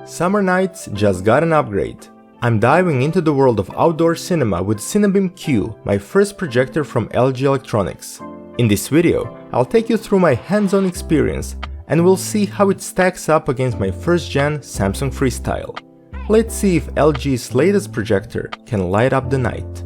Summer nights just got an upgrade. I'm diving into the world of outdoor cinema with CineBeamQ, my first projector from LG Electronics. In this video, I'll take you through my hands-on experience and we'll see how it stacks up against my first-gen Samsung Freestyle. Let's see if LG's latest projector can light up the night.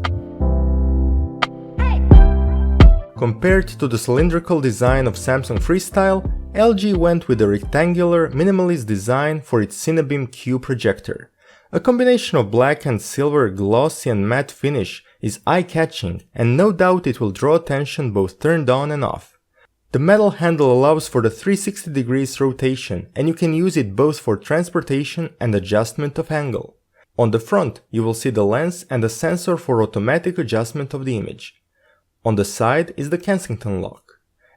Compared to the cylindrical design of Samsung Freestyle, LG went with a rectangular, minimalist design for its CineBeamQ projector. A combination of black and silver glossy and matte finish is eye-catching, and no doubt it will draw attention both turned on and off. The metal handle allows for the 360 degrees rotation, and you can use it both for transportation and adjustment of angle. On the front, you will see the lens and a sensor for automatic adjustment of the image. On the side is the Kensington lock.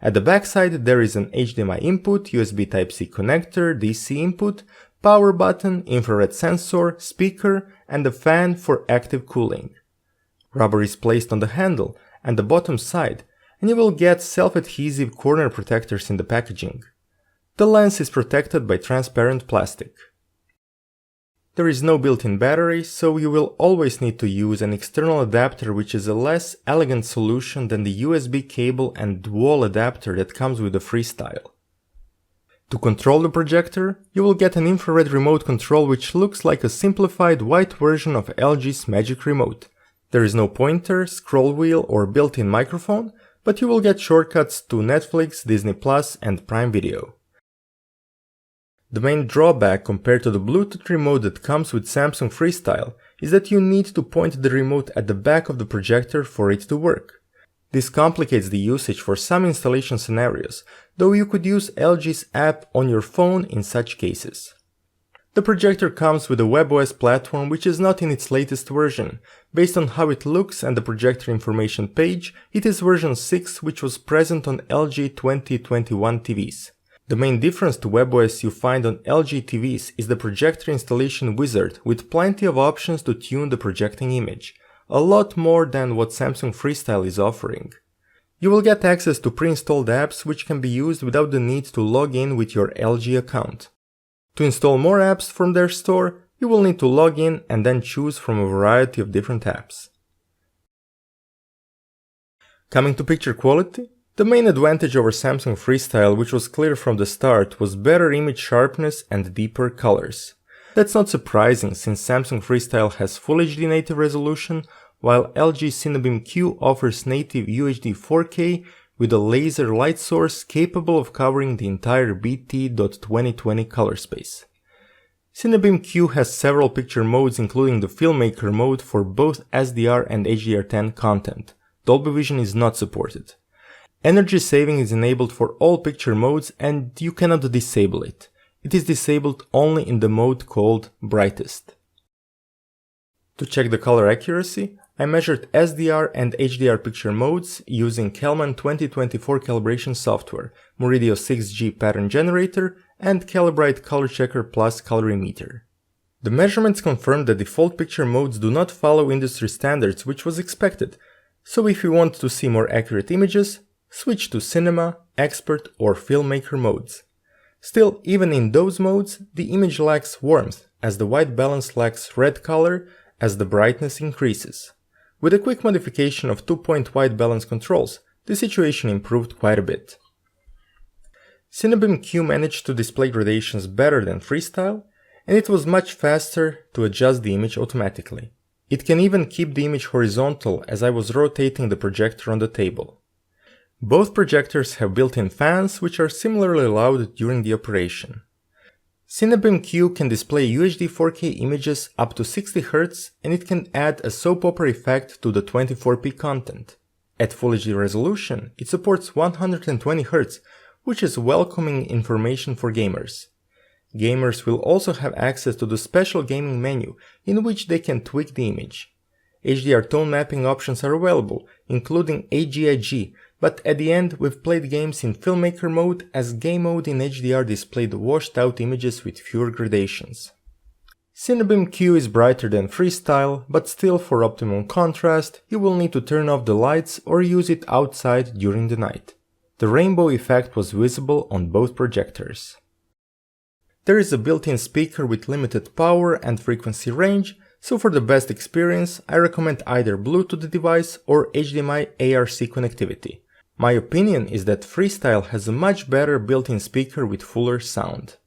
At the back side there is an HDMI input, USB Type-C connector, DC input, power button, infrared sensor, speaker, and a fan for active cooling. Rubber is placed on the handle and the bottom side, and you will get self-adhesive corner protectors in the packaging. The lens is protected by transparent plastic. There is no built-in battery, so you will always need to use an external adapter, which is a less elegant solution than the USB cable and wall adapter that comes with the Freestyle. To control the projector, you will get an infrared remote control which looks like a simplified white version of LG's Magic Remote. There is no pointer, scroll wheel or built-in microphone, but you will get shortcuts to Netflix, Disney+, and Prime Video. The main drawback compared to the Bluetooth remote that comes with Samsung Freestyle is that you need to point the remote at the back of the projector for it to work. This complicates the usage for some installation scenarios, though you could use LG's app on your phone in such cases. The projector comes with a WebOS platform which is not in its latest version. Based on how it looks and the projector information page, it is version 6 which was present on LG 2021 TVs. The main difference to WebOS you find on LG TVs is the projector installation wizard with plenty of options to tune the projecting image, a lot more than what Samsung Freestyle is offering. You will get access to pre-installed apps which can be used without the need to log in with your LG account. To install more apps from their store, you will need to log in and then choose from a variety of different apps. Coming to picture quality, the main advantage over Samsung Freestyle, which was clear from the start, was better image sharpness and deeper colors. That's not surprising since Samsung Freestyle has Full HD native resolution, while LG CineBeamQ offers native UHD 4K with a laser light source capable of covering the entire BT.2020 color space. CineBeamQ has several picture modes including the Filmmaker mode for both SDR and HDR10 content. Dolby Vision is not supported. Energy saving is enabled for all picture modes and you cannot disable it. It is disabled only in the mode called Brightest. To check the color accuracy, I measured SDR and HDR picture modes using Kelman 2024 calibration software, Muridio 6G pattern generator, and Calibrite Color Checker Plus colorimeter. The measurements confirmed that default picture modes do not follow industry standards, which was expected, so if you want to see more accurate images, switch to Cinema, Expert or Filmmaker modes. Still, even in those modes, the image lacks warmth, as the white balance lacks red color as the brightness increases. With a quick modification of 2-point white balance controls, the situation improved quite a bit. CineBeamQ managed to display gradations better than Freestyle, and it was much faster to adjust the image automatically. It can even keep the image horizontal as I was rotating the projector on the table. Both projectors have built-in fans which are similarly loud during the operation. CineBeamQ can display UHD 4K images up to 60 Hz and it can add a soap opera effect to the 24p content. At Full HD resolution, it supports 120 Hz, which is welcoming information for gamers. Gamers will also have access to the special gaming menu in which they can tweak the image. HDR tone mapping options are available, including AGIG, but at the end we've played games in Filmmaker mode as Game mode in HDR displayed washed out images with fewer gradations. CineBeamQ is brighter than Freestyle, but still for optimum contrast you will need to turn off the lights or use it outside during the night. The rainbow effect was visible on both projectors. There is a built-in speaker with limited power and frequency range, so for the best experience, I recommend either Bluetooth to the device or HDMI ARC connectivity. My opinion is that Freestyle has a much better built-in speaker with fuller sound.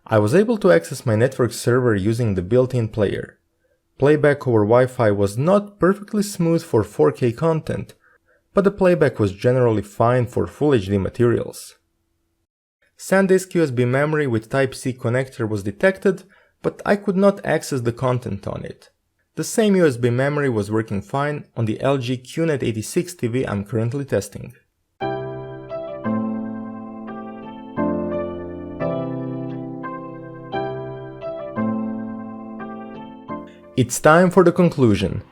I was able to access my network server using the built-in player. Playback over Wi-Fi was not perfectly smooth for 4K content, but the playback was generally fine for Full HD materials. SanDisk USB memory with Type-C connector was detected, but I could not access the content on it. The same USB memory was working fine on the LG QNET 86 TV I'm currently testing. It's time for the conclusion.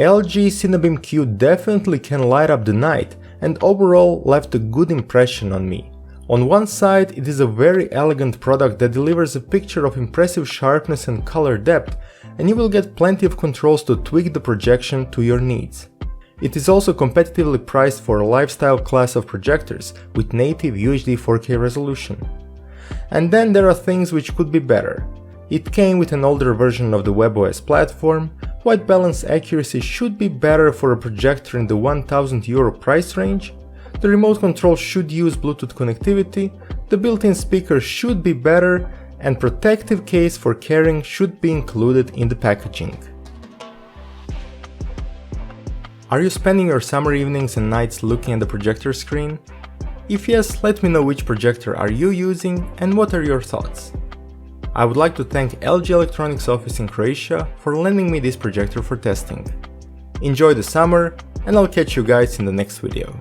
LG CineBeamQ definitely can light up the night and overall left a good impression on me. On one side, it is a very elegant product that delivers a picture of impressive sharpness and color depth, and you will get plenty of controls to tweak the projection to your needs. It is also competitively priced for a lifestyle class of projectors with native UHD 4K resolution. And then there are things which could be better. It came with an older version of the WebOS platform, white balance accuracy should be better for a projector in the €1000 price range, the remote control should use Bluetooth connectivity, the built-in speaker should be better, and protective case for carrying should be included in the packaging. Are you spending your summer evenings and nights looking at the projector screen? If yes, let me know which projector are you using and what are your thoughts. I would like to thank LG Electronics office in Croatia for lending me this projector for testing. Enjoy the summer, and I'll catch you guys in the next video.